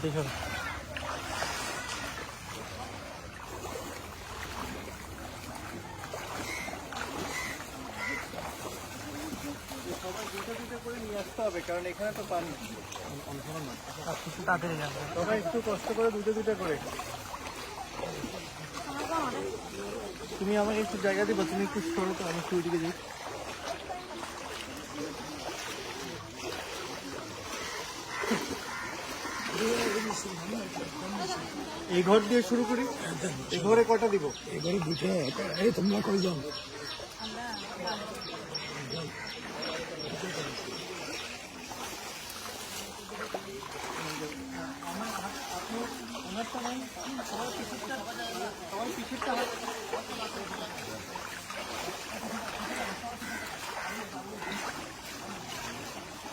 দেখো সবাই দুটো দুটো করে নিয়ে আসতে হবে, কারণ এখানে তো পানি। তাড়াতাড়ি যাবে। সবাই একটু কষ্ট করে দুটো দুটো করে। তুমি আমাকে একটু জায়গা দিবা, তুমি একটু সরো তো, আমি একটু ওইদিকে যাই। এই ঘর দিয়ে শুরু করি। এই ঘরে কটা দিব? এই ঘরে দুটো। এই তোমরা কয়জন? সবাই পিছুরটা